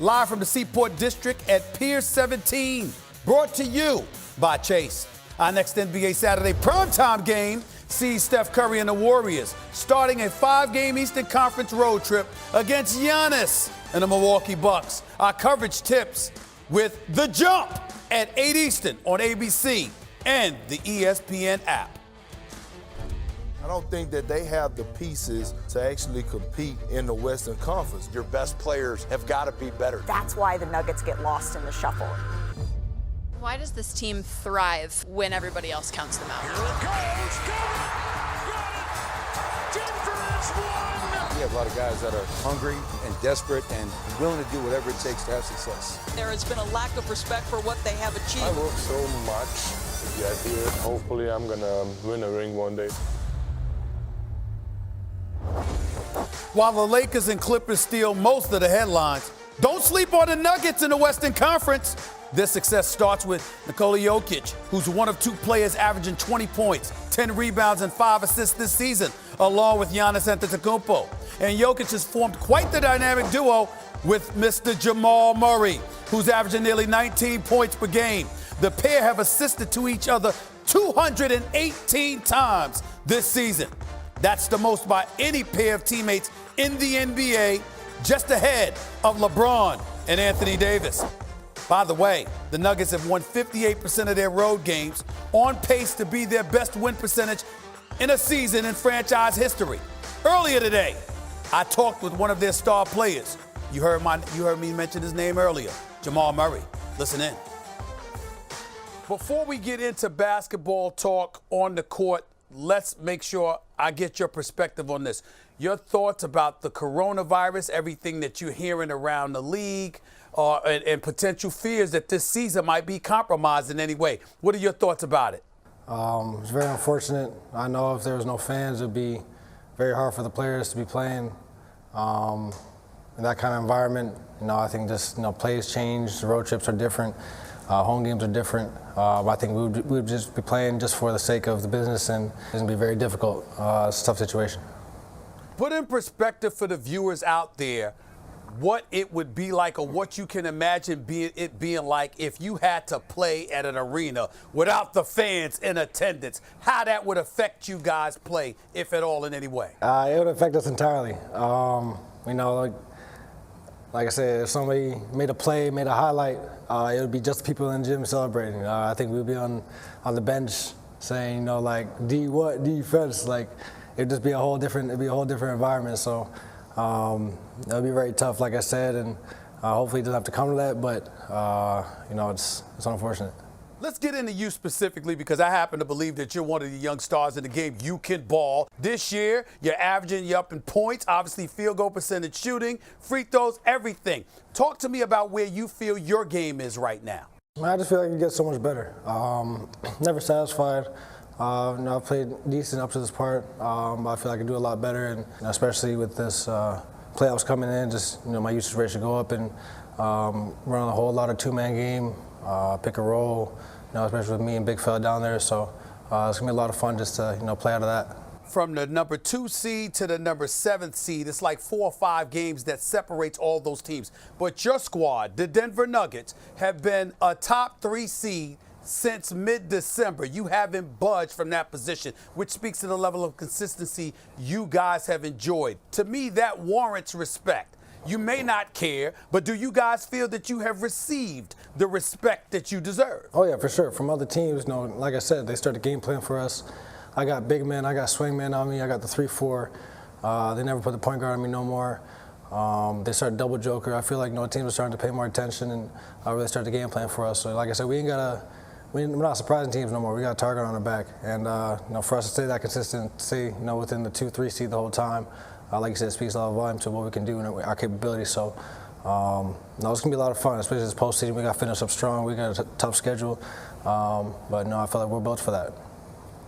Live from the Seaport District at Pier 17. Brought to you by Chase. Our next NBA Saturday primetime game sees Steph Curry and the Warriors starting a 5-game Eastern Conference road trip against Giannis and the Milwaukee Bucks. Our coverage tips with The Jump at 8 Eastern on ABC and the ESPN app. I don't think that they have the pieces to actually compete in the Western Conference. Your best players have got to be better. That's why the Nuggets get lost in the shuffle. Why does this team thrive when everybody else counts them out? Here it goes. Got it. Denver has won. We have a lot of guys that are hungry and desperate and willing to do whatever it takes to have success. There has been a lack of respect for what they have achieved. I work so much to get here. Hopefully I'm going to win a ring one day. While the Lakers and Clippers steal most of the headlines, don't sleep on the Nuggets in the Western Conference. This success starts with Nikola Jokic, who's one of 2 players averaging 20 points, 10 rebounds, and 5 assists this season, along with Giannis Antetokounmpo. And Jokic has formed quite the dynamic duo with Mr. Jamal Murray, who's averaging nearly 19 points per game. The pair have assisted to each other 218 times this season. That's the most by any pair of teammates in the NBA, just ahead of LeBron and Anthony Davis. By the way, the Nuggets have won 58% of their road games, on pace to be their best win percentage in a season in franchise history. Earlier today, I talked with one of their star players. You heard me mention his name earlier, Jamal Murray. Listen in. Before we get into basketball talk on the court, let's make sure I get your perspective on this. Your thoughts about the coronavirus, everything that you're hearing around the league, and potential fears that this season might be compromised in any way. What are your thoughts about it? It's very unfortunate. I know if there was no fans, it would be very hard for the players to be playing in that kind of environment. I think just plays change, the road trips are different, home games are different. I think we would just be playing just for the sake of the business, and it's going to be very difficult. It's a tough situation. Put in perspective for the viewers out there what it would be like, or what you can imagine it being like if you had to play at an arena without the fans in attendance, how that would affect you guys play, if at all, in any way. It would affect us entirely. Like I said, if somebody made a play, made a highlight, it would be just people in the gym celebrating. I think we'd be on the bench saying, D what, defense. It'd just be a whole different environment. So it would be very tough, like I said, and hopefully it doesn't have to come to that, but it's unfortunate. Let's get into you specifically, because I happen to believe that you're one of the young stars in the game. You can ball. This year, you're up in points, obviously field goal percentage, shooting, free throws, everything. Talk to me about where you feel your game is right now. I just feel like you get so much better. Never satisfied. I've played decent up to this part. I feel like I can do a lot better, and especially with this playoffs coming in, just my usage rate should go up, and run a whole lot of 2-man game, pick and roll, especially with me and Big Fella down there. So it's gonna be a lot of fun just to play out of that. From the number 2 seed to the number 7 seed, it's like 4 or 5 games that separates all those teams. But your squad, the Denver Nuggets, have been a top 3 seed since mid-December. You haven't budged from that position, which speaks to the level of consistency you guys have enjoyed. To me, that warrants respect. You may not care, but do you guys feel that you have received the respect that you deserve? Oh, yeah, for sure. From other teams, like I said, they started game plan for us. I got big men, I got swing men on me, I got the 3-4. They never put the point guard on me no more. They started double joker. I feel like teams are starting to pay more attention and really start the game plan for us. So like I said, we're not surprising teams no more. We got a target on our back. And for us to stay that consistent, stay within the 2-3 seed the whole time, like you said, it speaks a lot of volume to what we can do and our capabilities. So it's going to be a lot of fun, especially this postseason. We got to finish up strong. We got a tough schedule. But I feel like we're built for that.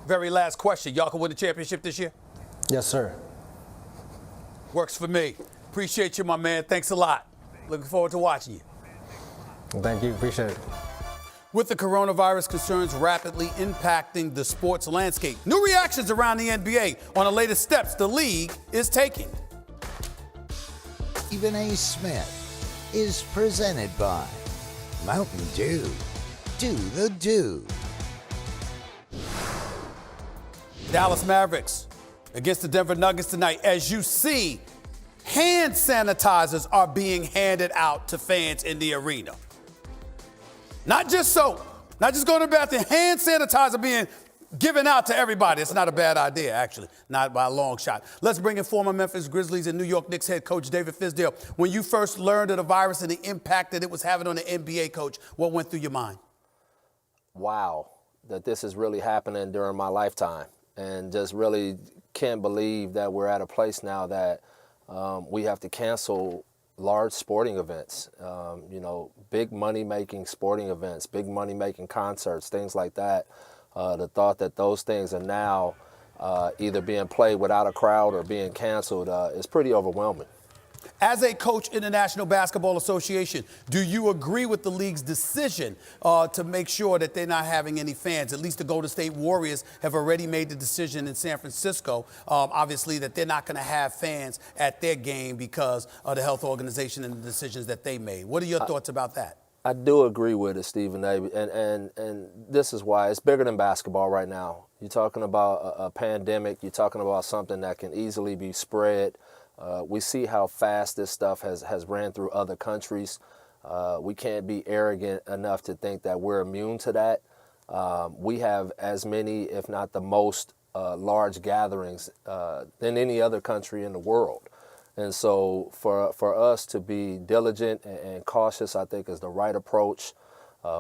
Very last question. Y'all can win the championship this year? Yes, sir. Works for me. Appreciate you, my man. Thanks a lot. Looking forward to watching you. Thank you. Appreciate it. With the coronavirus concerns rapidly impacting the sports landscape, new reactions around the NBA on the latest steps the league is taking. Stephen A. Smith is presented by Mountain Dew. Do the do. Dallas Mavericks against the Denver Nuggets tonight. As you see, hand sanitizers are being handed out to fans in the arena. Not just soap, not just going to the bathroom. Hand sanitizer being given out to everybody. It's not a bad idea, actually, not by a long shot. Let's bring in former Memphis Grizzlies and New York Knicks head coach David Fizdale. When you first learned of the virus and the impact that it was having on the NBA, coach, what went through your mind? Wow, that this is really happening during my lifetime, and just really can't believe that we're at a place now that we have to cancel large sporting events, big money-making sporting events, big money-making concerts, things like that. The thought that those things are now either being played without a crowd or being canceled is pretty overwhelming. As a coach in the National Basketball Association, do you agree with the league's decision to make sure that they're not having any fans? At least the Golden State Warriors have already made the decision in San Francisco, obviously, that they're not going to have fans at their game because of the health organization and the decisions that they made. What are your thoughts about that? I do agree with it, Stephen A. And this is why it's bigger than basketball right now. You're talking about a pandemic. You're talking about something that can easily be spread. We see how fast this stuff has ran through other countries. We can't be arrogant enough to think that we're immune to that. We have as many, if not the most, large gatherings than any other country in the world. And so for us to be diligent and cautious, I think, is the right approach.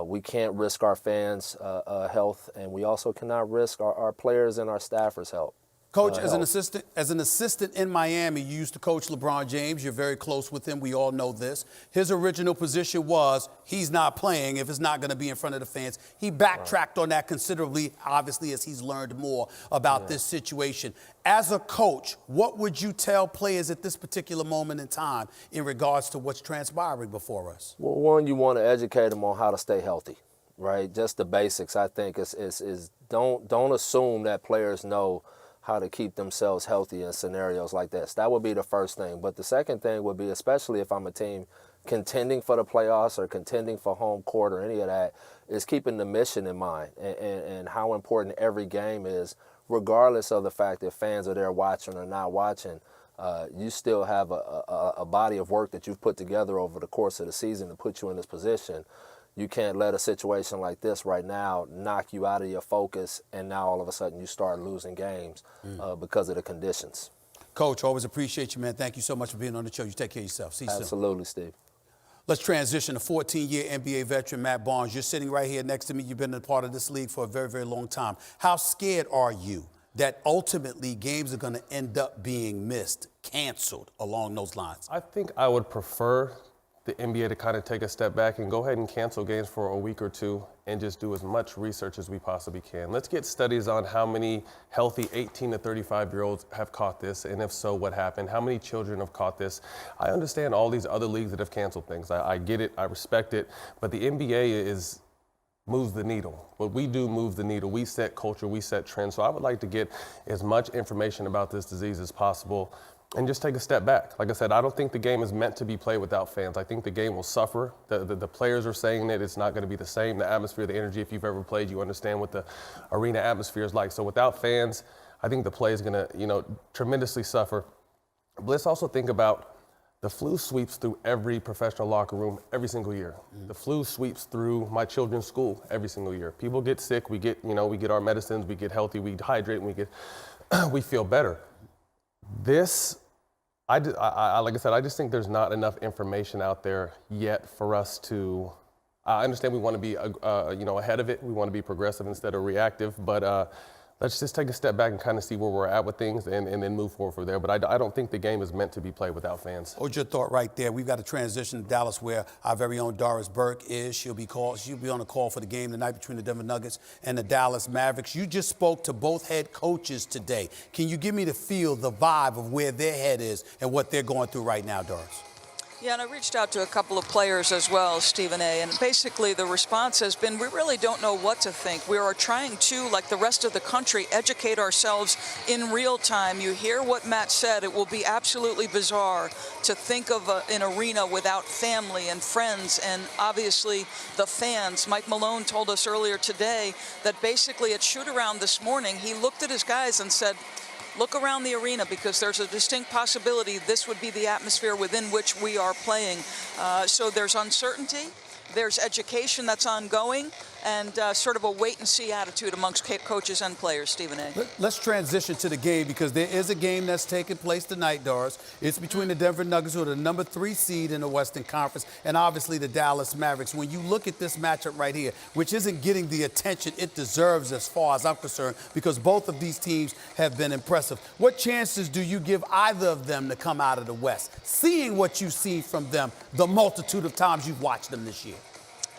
We can't risk our fans' health, and we also cannot risk our players and our staffers' health. Coach, as an assistant in Miami, you used to coach LeBron James. You're very close with him. We all know this. His original position was he's not playing if it's not going to be in front of the fans. He backtracked on that considerably, obviously, as he's learned more about this situation. As a coach, what would you tell players at this particular moment in time in regards to what's transpiring before us? Well, one, you want to educate them on how to stay healthy, right? Just the basics, I think, is don't assume that players know how to keep themselves healthy in scenarios like this. That would be the first thing. But the second thing would be, especially if I'm a team contending for the playoffs or contending for home court or any of that, is keeping the mission in mind and how important every game is, regardless of the fact that fans are there watching or not watching. You still have a body of work that you've put together over the course of the season to put you in this position. You can't let a situation like this right now knock you out of your focus, and now all of a sudden you start losing games because of the conditions. Coach, always appreciate you, man. Thank you so much for being on the show. You take care of yourself. See you soon. Absolutely, Steve. Let's transition to 14-year NBA veteran Matt Barnes. You're sitting right here next to me. You've been a part of this league for a very, very long time. How scared are you that ultimately games are going to end up being missed, canceled along those lines? I think I would prefer the NBA to kind of take a step back and go ahead and cancel games for a week or two and just do as much research as we possibly can. Let's get studies on how many healthy 18 to 35-year-olds have caught this, and if so, what happened? How many children have caught this? I understand all these other leagues that have canceled things. I get it, I respect it, but the NBA moves the needle. What we do moves the needle. We set culture, we set trends. So I would like to get as much information about this disease as possible and just take a step back. Like I said, I don't think the game is meant to be played without fans. I think the game will suffer. The players are saying that it's not going to be the same. The atmosphere, the energy, if you've ever played, you understand what the arena atmosphere is like. So without fans, I think the play is going to, tremendously suffer. But let's also think about the flu sweeps through every professional locker room every single year. The flu sweeps through my children's school every single year. People get sick, we get our medicines, we get healthy, we hydrate, and we feel better. This, like I said, I just think there's not enough information out there yet for us to. I understand we want to be, ahead of it. We want to be progressive instead of reactive. But let's just take a step back and kind of see where we're at with things and then move forward from there. But I don't think the game is meant to be played without fans. Hold your thought right there. We've got to transition to Dallas, where our very own Doris Burke is. She'll be on a call for the game tonight between the Denver Nuggets and the Dallas Mavericks. You just spoke to both head coaches today. Can you give me the feel, the vibe of where their head is and what they're going through right now, Doris? Yeah, and I reached out to a couple of players as well, Stephen A., and basically the response has been, we really don't know what to think. We are trying to, like the rest of the country, educate ourselves in real time. You hear what Matt said. It will be absolutely bizarre to think of an arena without family and friends and obviously the fans. Mike Malone told us earlier today that basically at shoot-around this morning, he looked at his guys and said, look around the arena because there's a distinct possibility this would be the atmosphere within which we are playing. So there's uncertainty, there's education that's ongoing, and sort of a wait-and-see attitude amongst coaches and players, Stephen A. Let's transition to the game because there is a game that's taking place tonight, Doris. It's between the Denver Nuggets, who are the number 3 seed in the Western Conference, and obviously the Dallas Mavericks. When you look at this matchup right here, which isn't getting the attention it deserves as far as I'm concerned, because both of these teams have been impressive, what chances do you give either of them to come out of the West, seeing what you've seen from them the multitude of times you've watched them this year?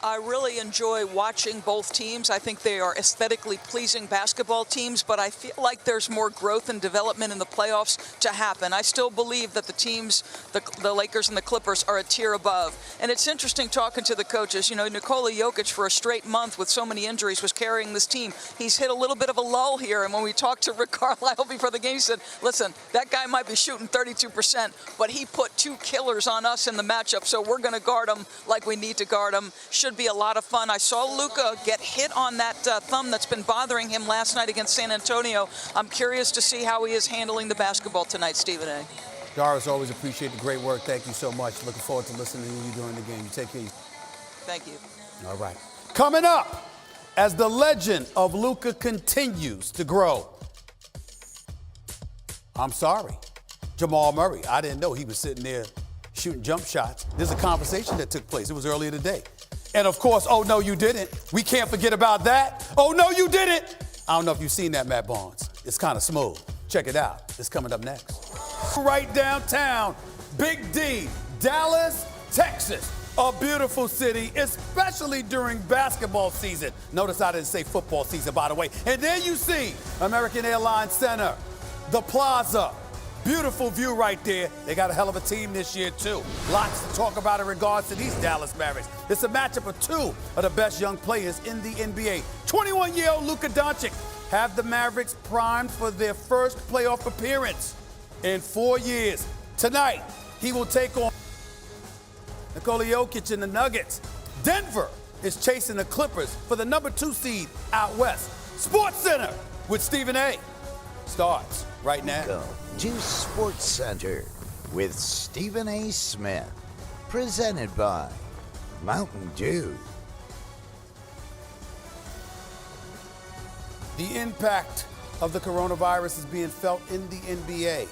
I really enjoy watching both teams. I think they are aesthetically pleasing basketball teams, but I feel like there's more growth and development in the playoffs to happen. I still believe that the teams, the Lakers and the Clippers, are a tier above. And it's interesting talking to the coaches. You know, Nikola Jokic, for a straight month with so many injuries, was carrying this team. He's hit a little bit of a lull here. And when we talked to Rick Carlisle before the game, he said, listen, that guy might be shooting 32%, but he put 2 killers on us in the matchup, so we're going to guard him like we need to guard him. Should be a lot of fun. I saw Luka get hit on that thumb that's been bothering him last night against San Antonio. I'm curious to see how he is handling the basketball tonight, Stephen A. Doris, always appreciate the great work. Thank you so much. Looking forward to listening to you during the game. You take care. Thank you. All right. Coming up, as the legend of Luka continues to grow. I'm sorry, Jamal Murray. I didn't know he was sitting there shooting jump shots. There's a conversation that took place. It was earlier today. And of course, oh no, you didn't. We can't forget about that. Oh no, you didn't. I don't know if you've seen that, Matt Barnes. It's kind of smooth. Check it out. It's coming up next. Right downtown, Big D, Dallas, Texas. A beautiful city, especially during basketball season. Notice I didn't say football season, by the way. And there you see American Airlines Center, the Plaza. Beautiful view right there. They got a hell of a team this year, too. Lots to talk about in regards to these Dallas Mavericks. It's a matchup of 2 of the best young players in the NBA. 21-year-old Luka Doncic have the Mavericks primed for their first playoff appearance in 4 years. Tonight, he will take on Nikola Jokic and the Nuggets. Denver is chasing the Clippers for the number 2 seed out west. Sports Center with Stephen A. starts right now. Go to Sports Center with Stephen A. Smith. Presented by Mountain Dew. The impact of the coronavirus is being felt in the NBA.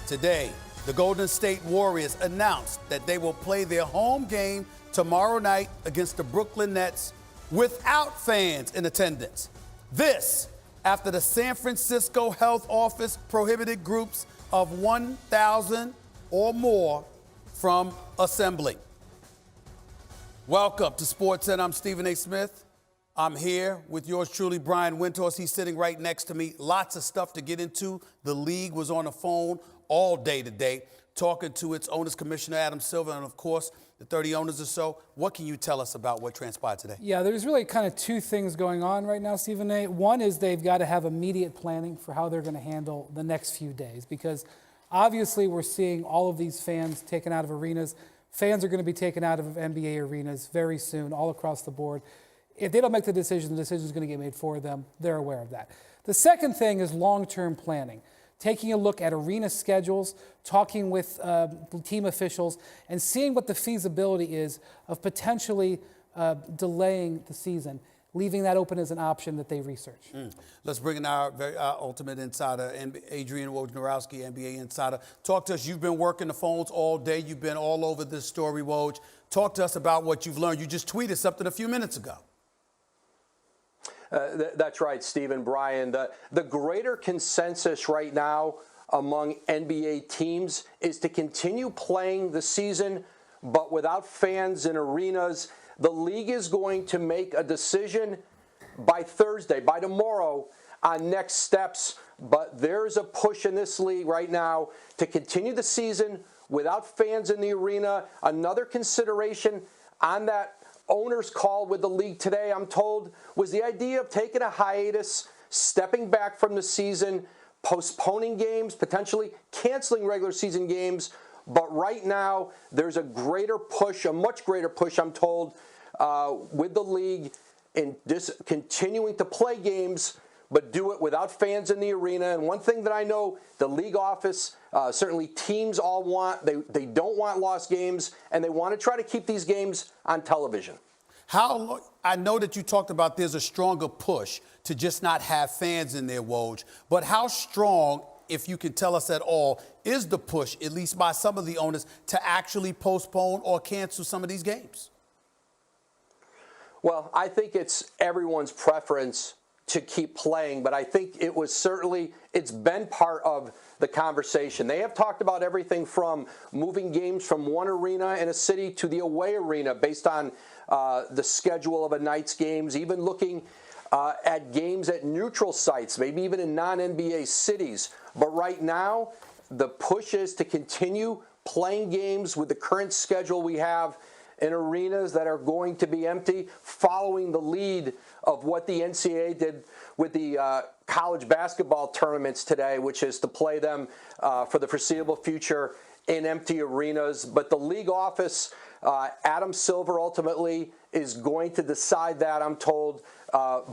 Today, the Golden State Warriors announced that they will play their home game tomorrow night against the Brooklyn Nets without fans in attendance. This after the San Francisco Health Office prohibited groups of 1,000 or more from assembling. Welcome to Sports Center. I'm Stephen A. Smith. I'm here with yours truly, Brian Windhorst. He's sitting right next to me. Lots of stuff to get into. The league was on the phone all day today, talking to its owners, Commissioner Adam Silver, and of course, the 30 owners or so. What can you tell us about what transpired today? Yeah, there's really kind of 2 things going on right now, Stephen A. One is they've got to have immediate planning for how they're going to handle the next few days, because obviously we're seeing all of these fans taken out of arenas. Fans are going to be taken out of NBA arenas very soon, all across the board. If they don't make the decision is going to get made for them. They're aware of that. The second thing is long-term planning. Taking a look at arena schedules, talking with team officials, and seeing what the feasibility is of potentially delaying the season, leaving that open as an option that they research. Let's bring in our ultimate insider, Adrian Wojnarowski, NBA insider. Talk to us. You've been working the phones all day. You've been all over this story, Woj. Talk to us about what you've learned. You just tweeted something a few minutes ago. That's right, Stephen, Brian. The greater consensus right now among NBA teams is to continue playing the season, but without fans in arenas. The league is going to make a decision by Thursday, by tomorrow, on next steps. But there's a push in this league right now to continue the season without fans in the arena. Another consideration on that owner's call with the league today, I'm told, was the idea of taking a hiatus, stepping back from the season, postponing games, potentially canceling regular season games. But right now, there's a greater push, a much greater push, I'm told, with the league in continuing to play games, but do it without fans in the arena. And one thing that I know the league office, certainly teams all want, they don't want lost games, and they want to try to keep these games on television. I know that you talked about there's a stronger push to just not have fans in there, Woj, but how strong, if you can tell us at all, is the push, at least by some of the owners, to actually postpone or cancel some of these games? Well, I think it's everyone's preference to keep playing, but I think it's been part of the conversation. They have talked about everything from moving games from one arena in a city to the away arena based on the schedule of a night's games, even looking at games at neutral sites, maybe even in non-NBA cities. But right now, the push is to continue playing games with the current schedule we have in arenas that are going to be empty, following the lead of what the NCAA did with the college basketball tournaments today, which is to play them for the foreseeable future in empty arenas. But the league office, Adam Silver ultimately is going to decide that, I'm told,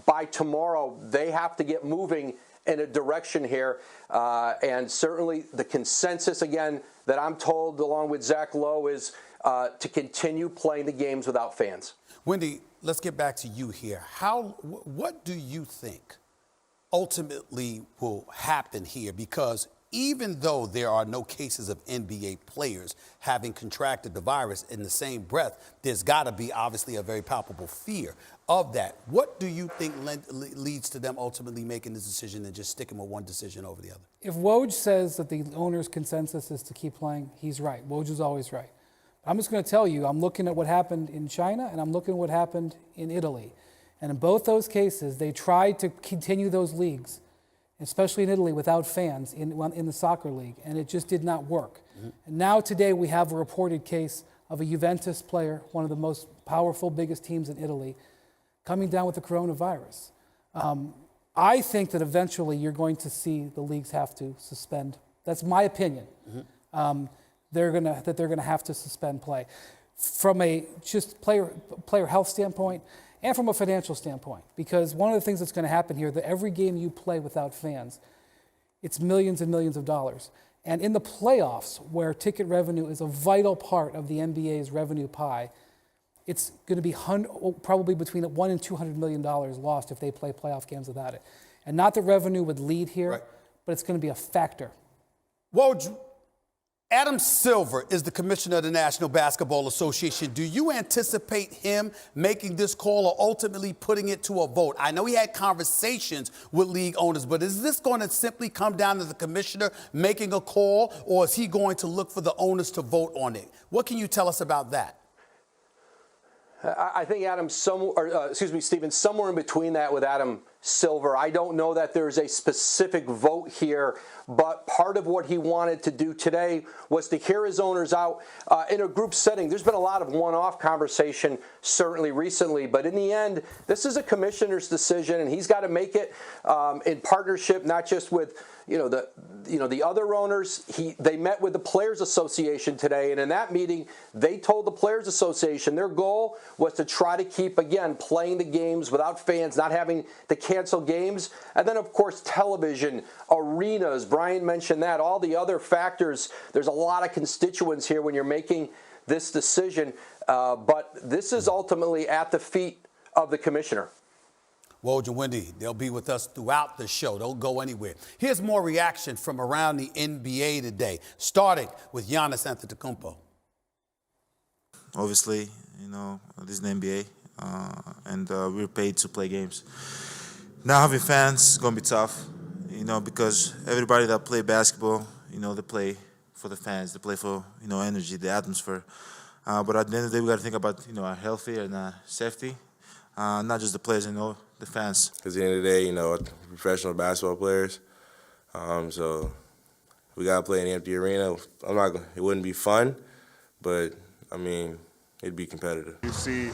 by tomorrow. They have to get moving in a direction here. And certainly the consensus, again, that I'm told, along with Zach Lowe, is to continue playing the games without fans. Wendy, let's get back to you here. What do you think ultimately will happen here? Because even though there are no cases of NBA players having contracted the virus, in the same breath, there's got to be obviously a very palpable fear of that. What do you think leads to them ultimately making this decision and just sticking with one decision over the other? If Woj says that the owner's consensus is to keep playing, he's right. Woj is always right. I'm just going to tell you, I'm looking at what happened in China and I'm looking at what happened in Italy. And in both those cases, they tried to continue those leagues, especially in Italy, without fans in the soccer league, and it just did not work. Mm-hmm. And now today we have a reported case of a Juventus player, one of the most powerful, biggest teams in Italy, coming down with the coronavirus. I think that eventually you're going to see the leagues have to suspend. That's my opinion. Mm-hmm. They're gonna have to suspend play from a just player health standpoint and from a financial standpoint, because one of the things that's going to happen here, that every game you play without fans, it's millions and millions of dollars. And in the playoffs, where ticket revenue is a vital part of the NBA's revenue pie, it's going to be probably between $100 and $200 million lost if they play playoff games without it. And not that revenue would lead here, right, but it's going to be a factor. Woj, Adam Silver is the commissioner of the National Basketball Association. Do you anticipate him making this call or ultimately putting it to a vote? I know he had conversations with league owners, but is this going to simply come down to the commissioner making a call, or is he going to look for the owners to vote on it? What can you tell us about that? I think Stephen, somewhere in between that with Adam Silver. I don't know that there's a specific vote here, but part of what he wanted to do today was to hear his owners out in a group setting. There's been a lot of one-off conversation, certainly recently, but in the end, this is a commissioner's decision, and he's got to make it in partnership, not just with the other owners. They met with the Players Association today, and in that meeting, they told the Players Association their goal was to try to keep, again, playing the games without fans, not having to cancel games. And then, of course, television, arenas, Brian mentioned that, all the other factors. There's a lot of constituents here when you're making this decision, but this is ultimately at the feet of the commissioner. Woj and Wendy, they'll be with us throughout the show. Don't go anywhere. Here's more reaction from around the NBA today, starting with Giannis Antetokounmpo. Obviously, this is the NBA, and we're paid to play games. Now having fans is going to be tough, because everybody that play basketball, they play for the fans. They play for, energy, the atmosphere. But at the end of the day, we got to think about, our health and safety, not just the players, the fans. Because at the end of the day, professional basketball players. So we got to play in an empty arena. It wouldn't be fun, but, I mean, it'd be competitive. You see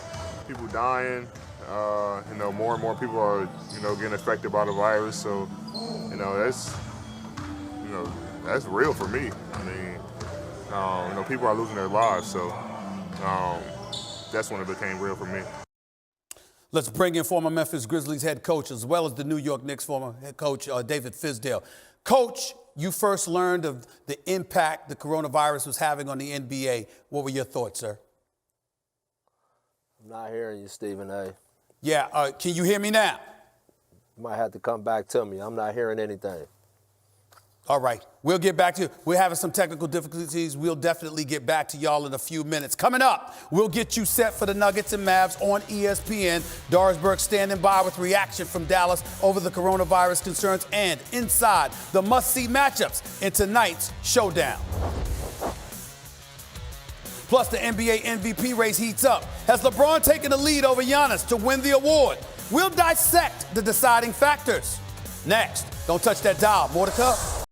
people dying. More and more people are, getting affected by the virus. So, that's real for me. I mean, people are losing their lives. So that's when it became real for me. Let's bring in former Memphis Grizzlies head coach as well as the New York Knicks former head coach, David Fizdale. Coach, you first learned of the impact the coronavirus was having on the NBA. What were your thoughts, sir? I'm not hearing you, Stephen A. Yeah, can you hear me now? You might have to come back to me. I'm not hearing anything. All right, we'll get back to you. We're having some technical difficulties. We'll definitely get back to y'all in a few minutes. Coming up, we'll get you set for the Nuggets and Mavs on ESPN. Dorisburg standing by with reaction from Dallas over the coronavirus concerns and inside the must-see matchups in tonight's showdown. Plus, the NBA MVP race heats up. Has LeBron taken the lead over Giannis to win the award? We'll dissect the deciding factors. Next, don't touch that dial. More to come.